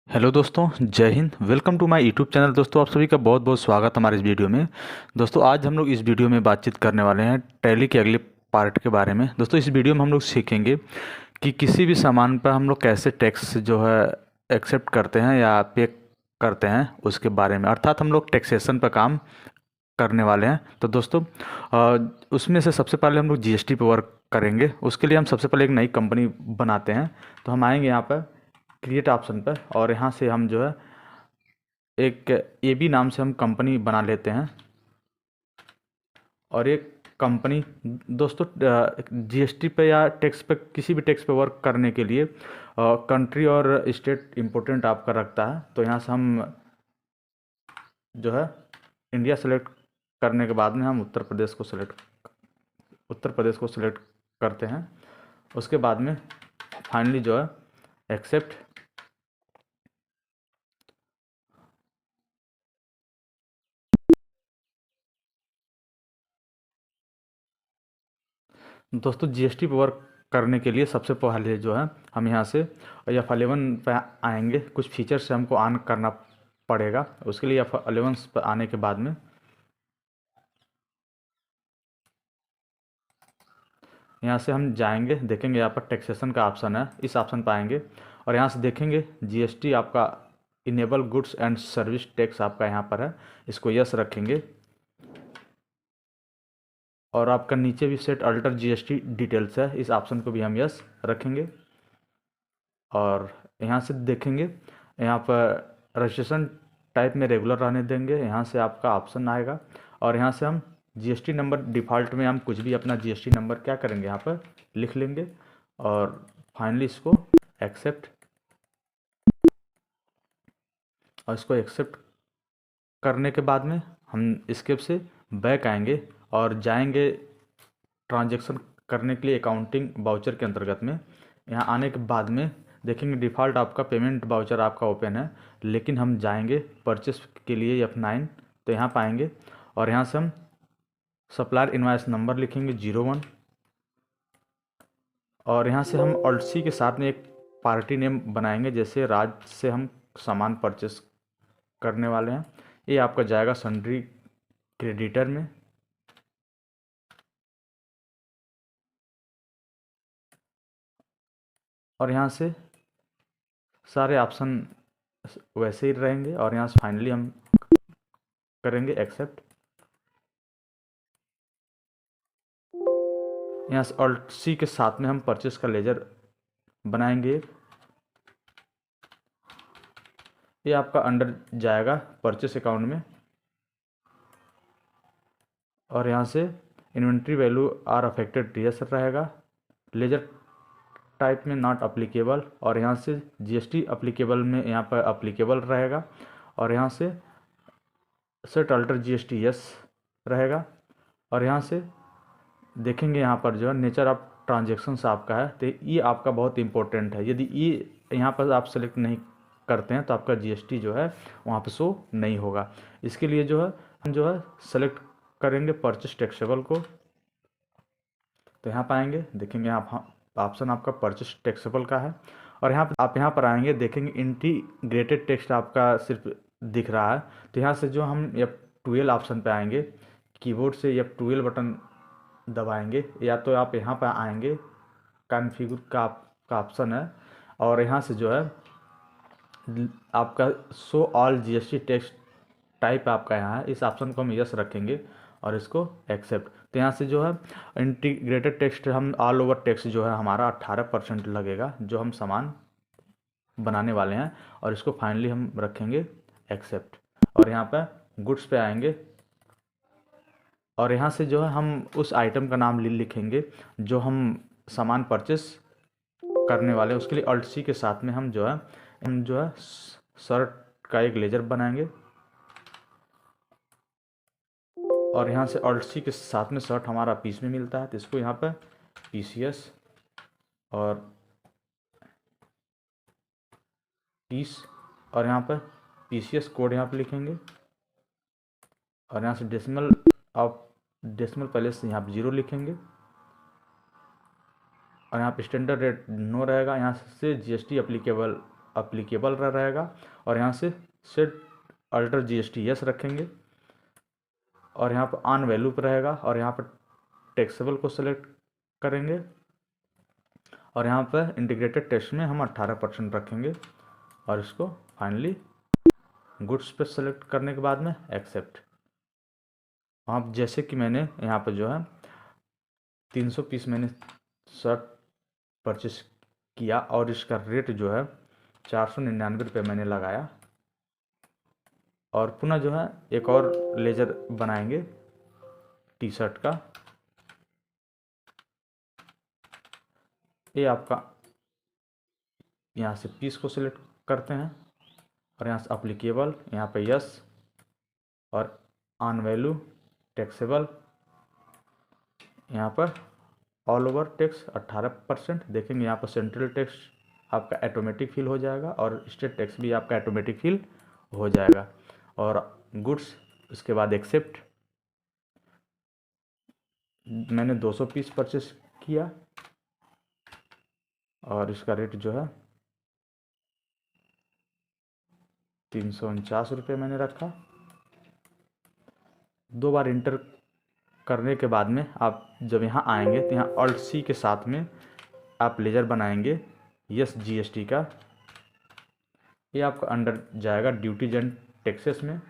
Hello दोस्तों, जय हिंद। Welcome to my YouTube channel. दोस्तों, आप सभी का बहुत बहुत स्वागत हमारे इस वीडियो में। दोस्तों, आज हम लोग इस वीडियो में बातचीत करने वाले हैं टैली के अगले पार्ट के बारे में। दोस्तों, इस वीडियो में हम लोग सीखेंगे कि किसी भी सामान पर हम लोग कैसे टैक्स जो है एक्सेप्ट करते हैं या पे करते हैं उसके बारे में, अर्थात हम लोग टैक्सेशन पर काम करने वाले हैं। तो दोस्तों, उसमें से सबसे पहले हम लोग जीएसटी पे वर्क करेंगे। उसके लिए हम सबसे पहले एक नई कंपनी बनाते हैं। तो हम आएंगे यहाँ पर क्रिएट ऑप्शन पर, और यहाँ से हम जो है एक ए बी नाम से हम कंपनी बना लेते हैं। और एक कंपनी, दोस्तों, जीएसटी पे या टैक्स पे, किसी भी टैक्स पे वर्क करने के लिए कंट्री और स्टेट इम्पोर्टेंट आपका रखता है। तो यहाँ से हम जो है इंडिया सेलेक्ट करने के बाद में हम उत्तर प्रदेश को सिलेक्ट करते हैं। उसके बाद में फाइनली जो है एक्सेप्ट। दोस्तों, जीएसटी पर वर्क करने के लिए सबसे पहले जो है हम यहाँ से F11 पे आएंगे। कुछ फीचर्स से हमको ऑन करना पड़ेगा। उसके लिए F11 पर आने के बाद में यहाँ से हम जाएंगे, देखेंगे यहाँ पर टैक्सेशन का ऑप्शन है, इस ऑप्शन पर आएंगे और यहाँ से देखेंगे जीएसटी आपका enable goods and service tax आपका यहाँ पर है, इसको यस रखेंगे। और आपका नीचे भी सेट अल्टर जीएसटी डिटेल्स है, इस ऑप्शन को भी हम यस रखेंगे। और यहाँ से देखेंगे, यहाँ पर रजिस्ट्रेशन टाइप में रेगुलर रहने देंगे। यहाँ से आपका ऑप्शन आएगा और यहाँ से हम जीएसटी नंबर, डिफ़ॉल्ट में हम कुछ भी अपना जीएसटी नंबर क्या करेंगे यहाँ पर लिख लेंगे और फाइनली इसको एक्सेप्ट। और इसको एक्सेप्ट करने के बाद में हम स्केप से बैक आएंगे और जाएंगे ट्रांजैक्शन करने के लिए अकाउंटिंग वाउचर के अंतर्गत में। यहाँ आने के बाद में देखेंगे डिफ़ॉल्ट आपका पेमेंट वाउचर आपका ओपन है, लेकिन हम जाएंगे परचेस के लिए F9। तो यहाँ पाएंगे और यहाँ से हम सप्लायर इनवाइस नंबर लिखेंगे 01। और यहाँ से हम ऑल्ट सी के साथ में एक पार्टी नेम बनाएंगे, जैसे राज से हम सामान परचेस करने वाले हैं। ये आपका जाएगा सन्ड्री क्रेडिटर में। और यहाँ से सारे ऑप्शन वैसे ही रहेंगे और यहाँ से फाइनली हम करेंगे एक्सेप्ट। यहाँ से ऑल्ट सी के साथ में हम परचेस का लेजर बनाएंगे। ये आपका अंडर जाएगा परचेस अकाउंट में। और यहाँ से inventory value are affected yes रहेगा, लेजर टाइप में नॉट अप्लीकेबल। और यहाँ से जीएसटी अप्लीकेबल में यहाँ पर अप्लीकेबल रहेगा। और यहाँ से सेट अल्टर जीएसटी यस रहेगा। और यहाँ से देखेंगे यहाँ पर जो है नेचर ऑफ ट्रांजेक्शन्स आपका है, तो ये आपका बहुत इंपॉर्टेंट है। यदि ये यहाँ पर आप सेलेक्ट नहीं करते हैं तो आपका जीएसटी जो है वहाँ पर शो नहीं होगा। इसके लिए जो है हम जो है सेलेक्ट करेंगे परचेस टैक्सेबल को। तो यहाँ पाएंगे, देखेंगे आप ऑप्शन आपका परचेस टैक्सेबल का है। और यहाँ आप यहाँ पर आएंगे, देखेंगे इंटीग्रेटेड टेक्स्ट आपका सिर्फ दिख रहा है। तो यहाँ से जो हम F12 ऑप्शन पे आएंगे, कीबोर्ड से F12 बटन दबाएंगे, या तो आप यहाँ पर आएंगे कॉन्फ़िगर का ऑप्शन है और यहाँ से जो है आपका show all GST text type आपका यहाँ है, इस ऑप्शन को हम यस रखेंगे और इसको एक्सेप्ट। तो यहाँ से जो है इंटीग्रेटेड टेक्स्ट, हम ऑल ओवर टेक्स्ट जो है हमारा 18% लगेगा जो हम सामान बनाने वाले हैं, और इसको फाइनली हम रखेंगे एक्सेप्ट। और यहाँ पर गुड्स पे आएंगे और यहाँ से जो है हम उस आइटम का नाम लिखेंगे जो हम सामान परचेस करने वाले हैं। उसके लिए अल्ट सी के साथ में हम जो है शर्ट का एक लेजर बनाएंगे। और यहाँ से अल्ट सी के साथ में शर्ट हमारा पीस में मिलता है, तो इसको यहाँ पर PCS और पीस, और यहाँ पर PCS कोड यहाँ पर लिखेंगे। और यहाँ से डेसिमल पहले से यहाँ पर 0 लिखेंगे और यहाँ पे स्टैंडर्ड रेट नो रहेगा। यहाँ से जीएसटी अप्लीकेबल अप्लीकेबल रहेगा और यहाँ से सेट अल्टर जीएसटी यस रखेंगे और यहाँ पर ऑन वैल्यू पर रहेगा और यहाँ पर टैक्सेबल को सेलेक्ट करेंगे और यहाँ पर इंटीग्रेटेड टैक्स में हम 18% रखेंगे और इसको फाइनली गुड्स पे सेलेक्ट करने के बाद में एक्सेप्ट। आप जैसे कि मैंने यहाँ पर जो है 300 पीस मैंने शर्ट परचेस किया और इसका रेट जो है 499 रुपये मैंने लगाया और पुनः जो है एक और लेजर बनाएंगे टी शर्ट का। ये आपका यहाँ से पीस को सिलेक्ट करते हैं और यहाँ से अप्लीकेबल, यहाँ पे यस और ऑन वैल्यू टैक्सेबल, यहाँ पर ऑल ओवर टैक्स 18%। देखेंगे यहाँ पर सेंट्रल टैक्स आपका ऑटोमेटिक फिल हो जाएगा और स्टेट टैक्स भी आपका ऑटोमेटिक फिल हो जाएगा और गुड्स इसके बाद एक्सेप्ट। मैंने 200 पीस परचेस किया और इसका रेट जो है 349 रुपये मैंने रखा। 2 बार इंटर करने के बाद में आप जब यहाँ आएंगे तो यहाँ ऑल्ट सी के साथ में आप लेजर बनाएंगे यस जीएसटी का। ये आपका अंडर जाएगा ड्यूटीज एंड टैक्सेस में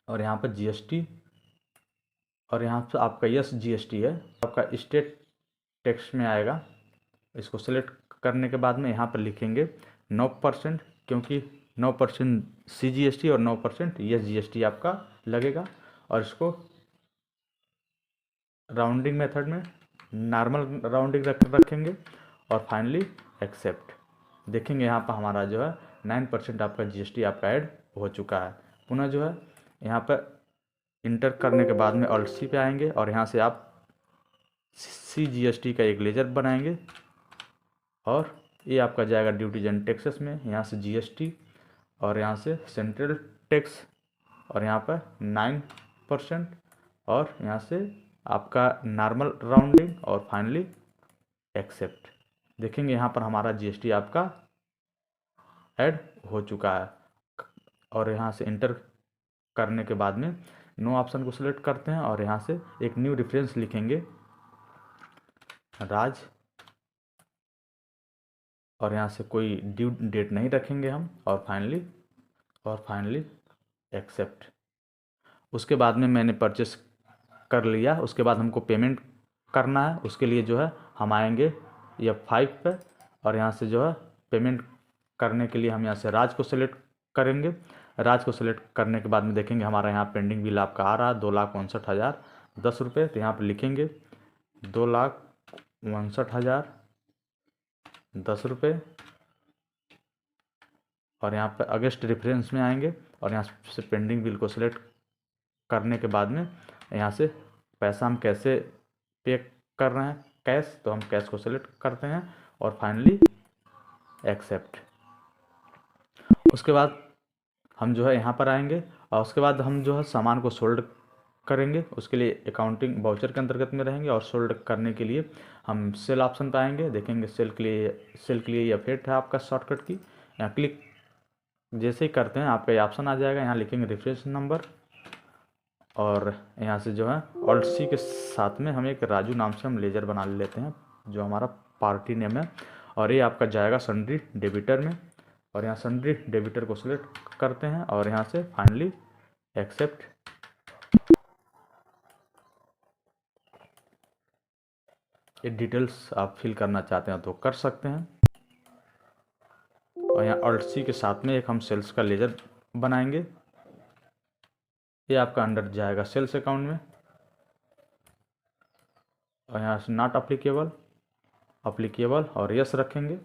और यहाँ पर जीएसटी और यहाँ पर आपका यस जीएसटी है, आपका स्टेट टैक्स में आएगा। इसको सेलेक्ट करने के बाद में यहाँ पर लिखेंगे 9%, क्योंकि 9% CGST और 9% यस जीएसटी आपका लगेगा और इसको राउंडिंग मेथड में नॉर्मल राउंडिंग रखेंगे और फाइनली एक्सेप्ट। देखेंगे यहाँ पर हमारा जो है 9% आपका जीएसटी आपका ऐड हो चुका है। पुनः जो है यहाँ पर इंटर करने के बाद में ऑल्ट सी पे आएंगे और यहाँ से आप CGST का एक लेजर बनाएंगे और ये आपका जाएगा ड्यूटीज एंड टैक्सेस में। यहाँ से जीएसटी और यहाँ से सेंट्रल टैक्स और यहाँ पर 9% और यहाँ से आपका नॉर्मल राउंडिंग और फाइनली एक्सेप्ट। देखेंगे यहाँ पर हमारा जीएसटी आपका ऐड हो चुका है और यहाँ से इंटर करने के बाद में नो ऑप्शन को सिलेक्ट करते हैं और यहाँ से एक न्यू रेफरेंस लिखेंगे राज और यहाँ से कोई ड्यू डेट नहीं रखेंगे हम और फाइनली एक्सेप्ट। उसके बाद में मैंने परचेस कर लिया। उसके बाद हमको पेमेंट करना है। उसके लिए जो है हम आएंगे F5 पे और यहाँ से जो है पेमेंट करने के लिए हम यहाँ से राज को सेलेक्ट करेंगे। राज को सेलेक्ट करने के बाद में देखेंगे हमारा यहाँ पेंडिंग बिल आपका आ रहा है 2,59,010 रुपये। तो यहाँ पर लिखेंगे 2,59,010 रुपये और यहाँ पर अगस्त रेफरेंस में आएंगे और यहाँ से पेंडिंग बिल को सिलेक्ट करने के बाद में यहाँ से पैसा हम कैसे पे कर रहे हैं, कैश, तो हम कैश को सिलेक्ट करते हैं और फाइनली एक्सेप्ट। उसके बाद हम जो है यहाँ पर आएंगे और उसके बाद हम जो है सामान को सोल्ड करेंगे। उसके लिए अकाउंटिंग वाउचर के अंतर्गत में रहेंगे और सोल्ड करने के लिए हम सेल ऑप्शन पर आएंगे। देखेंगे सेल के लिए ये फेट है आपका शॉर्टकट की। यहाँ क्लिक जैसे ही करते हैं आपका ये ऑप्शन आ जाएगा। यहाँ लिखेंगे रेफरेंस नंबर और यहाँ से जो है ऑल्ट सी के साथ में हम एक राजू नाम से हम लेजर बना लेते हैं जो हमारा पार्टी नेम है और ये आपका जाएगा सन्ड्री डेबिटर में और यहाँ सन्ड्री डेबिटर को सिलेक्ट करते हैं और यहाँ से फाइनली एक्सेप्ट। ये डिटेल्स आप फिल करना चाहते हैं तो कर सकते हैं और यहाँ ऑल्ट सी के साथ में एक हम सेल्स का लेजर बनाएंगे। ये आपका अंडर जाएगा सेल्स अकाउंट में और यहाँ से नॉट अप्लीकेबल और यस रखेंगे।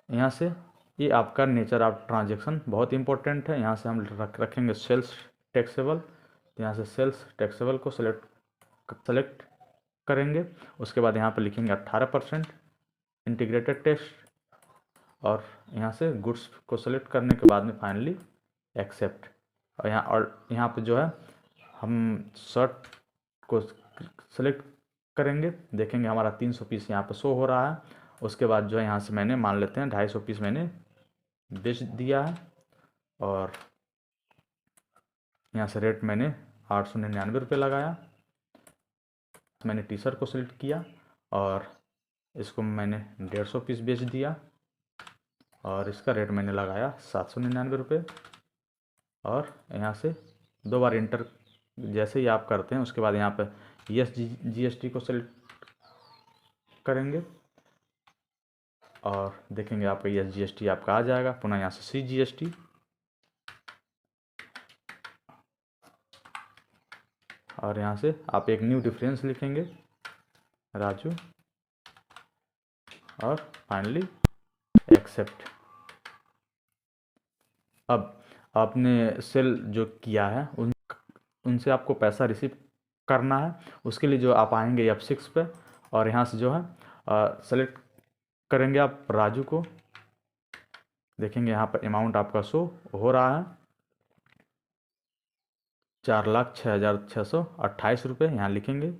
यहाँ से ये आपका नेचर ऑफ ट्रांजैक्शन बहुत इंपॉर्टेंट है। यहाँ से हम रखेंगे सेल्स टैक्सेबल। तो यहाँ से सेल्स टैक्सेबल को सेलेक्ट करेंगे। उसके बाद यहाँ पर लिखेंगे 18% इंटीग्रेटेड टैक्स और यहाँ से गुड्स को सेलेक्ट करने के बाद में फाइनली एक्सेप्ट। और यहाँ पर जो है हम शर्ट को सेलेक्ट करेंगे। देखेंगे हमारा 300 पीस यहाँ पर शो हो रहा है उसके बाद जो है यहाँ से मैंने मान लेते हैं 250 पीस मैंने बेच दिया है, और यहाँ से रेट मैंने 899 रुपये लगाया। मैंने टी शर्ट को सिलेक्ट किया और इसको मैंने 150 पीस बेच दिया, और इसका रेट मैंने लगाया 799 रुपये। और यहाँ से 2 बार इंटर जैसे ही आप करते हैं उसके बाद यहाँ पर यस GST को सिलेक्ट करेंगे और देखेंगे आपका यस GST आपका आ जाएगा। पुनः यहाँ से सी GST, और यहाँ से आप एक न्यू डिफरेंस लिखेंगे राजू, और फाइनली एक्सेप्ट। अब आपने सेल जो किया है उनसे आपको पैसा रिसीव करना है। उसके लिए जो आप आएंगे F6 पे, और यहाँ से जो है सेलेक्ट करेंगे आप राजू को। देखेंगे यहाँ पर अमाउंट आपका शो हो रहा है 4,06,628 रुपये, यहाँ लिखेंगे।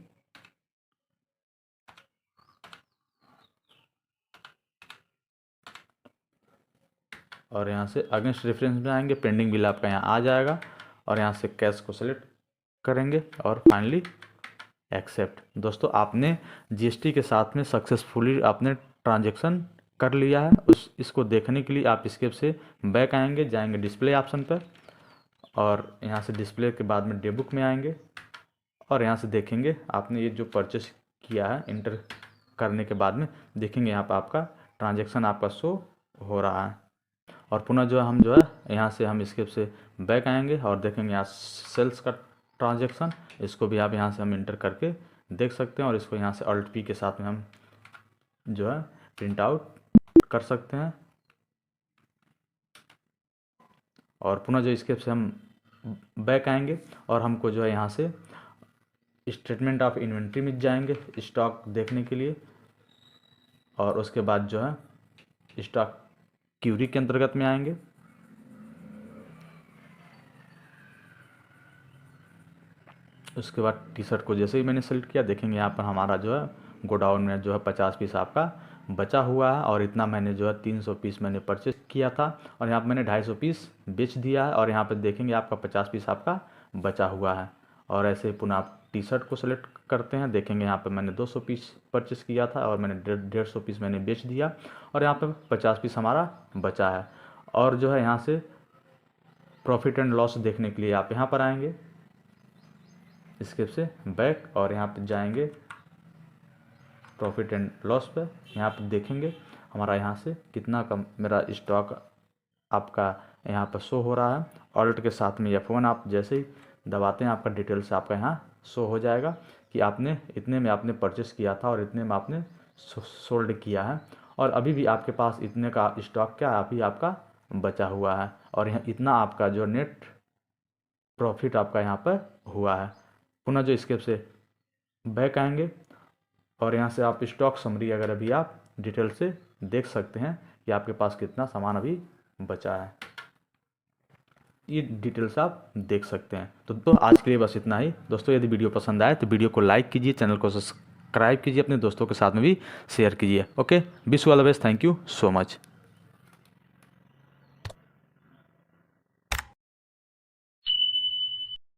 और यहाँ से अगेंस्ट रेफरेंस में आएंगे, पेंडिंग बिल आपका यहाँ आ जाएगा, और यहाँ से कैश को सेलेक्ट करेंगे और फाइनली एक्सेप्ट। दोस्तों आपने GST के साथ में सक्सेसफुली आपने ट्रांजैक्शन कर लिया है। इसको देखने के लिए आप स्केप से बैक आएंगे, जाएंगे डिस्प्ले ऑप्शन पर, और यहाँ से डिस्प्ले के बाद में डे बुक में आएंगे, और यहाँ से देखेंगे आपने ये जो परचेस किया है इंटर करने के बाद में देखेंगे यहाँ पर आपका ट्रांजैक्शन आपका शो हो रहा है। और पुनः जो हम जो है यहाँ से हम स्केप से बैक आएंगे और देखेंगे यहाँ सेल्स का ट्रांजैक्शन, इसको भी आप यहाँ से हम इंटर करके देख सकते हैं, और इसको यहाँ से Alt P के साथ में हम जो है प्रिंट आउट कर सकते हैं। और पुनः जो स्केप से हम बैक आएंगे और हमको जो है यहाँ से स्टेटमेंट ऑफ इन्वेंट्री में जाएंगे स्टॉक देखने के लिए, और उसके बाद जो है स्टॉक क्यूरी के अंतर्गत में आएंगे। उसके बाद टी शर्ट को जैसे ही मैंने सेलेक्ट किया, देखेंगे यहाँ पर हमारा जो है गोडाउन में जो है 50 पीस आपका बचा हुआ है, और इतना मैंने जो है 300 पीस मैंने परचेस किया था, और यहाँ पर मैंने 250 पीस बेच दिया है, और यहाँ पर देखेंगे आपका 50 पीस आपका बचा हुआ है। और ऐसे ही पुनः आप टी शर्ट को सेलेक्ट करते हैं, देखेंगे यहाँ पर मैंने 200 पीस परचेस किया था और मैंने 150 पीस मैंने बेच दिया, और यहाँ पर 50 पीस हमारा बचा है। और जो है यहाँ से प्रॉफिट एंड लॉस देखने के लिए आप यहाँ पर आएंगे स्केप से बैक, और यहाँ पर जाएंगे प्रॉफिट एंड लॉस पे। यहाँ पर देखेंगे हमारा यहाँ से कितना कम मेरा स्टॉक आपका यहाँ पर शो हो रहा है। ऑल्ट के साथ में F1 आप जैसे ही दबाते हैं आपका डिटेल से आपका यहाँ शो हो जाएगा कि आपने इतने में आपने परचेस किया था और इतने में आपने सोल्ड किया है, और अभी भी आपके पास इतने का स्टॉक क्या अभी आपका बचा हुआ है, और यहाँ इतना आपका जो नेट प्रॉफिट आपका यहाँ पर हुआ है। पुनः जो स्केप से बैक आएंगे और यहाँ से आप स्टॉक समरी अगर अभी आप डिटेल से देख सकते हैं कि आपके पास कितना सामान अभी बचा है, ये डिटेल्स आप देख सकते हैं। तो आज के लिए बस इतना ही दोस्तों। यदि वीडियो पसंद आए तो वीडियो को लाइक कीजिए, चैनल को सब्सक्राइब कीजिए, अपने दोस्तों के साथ में भी शेयर कीजिए। Okay, wish you all the best, thank you so much.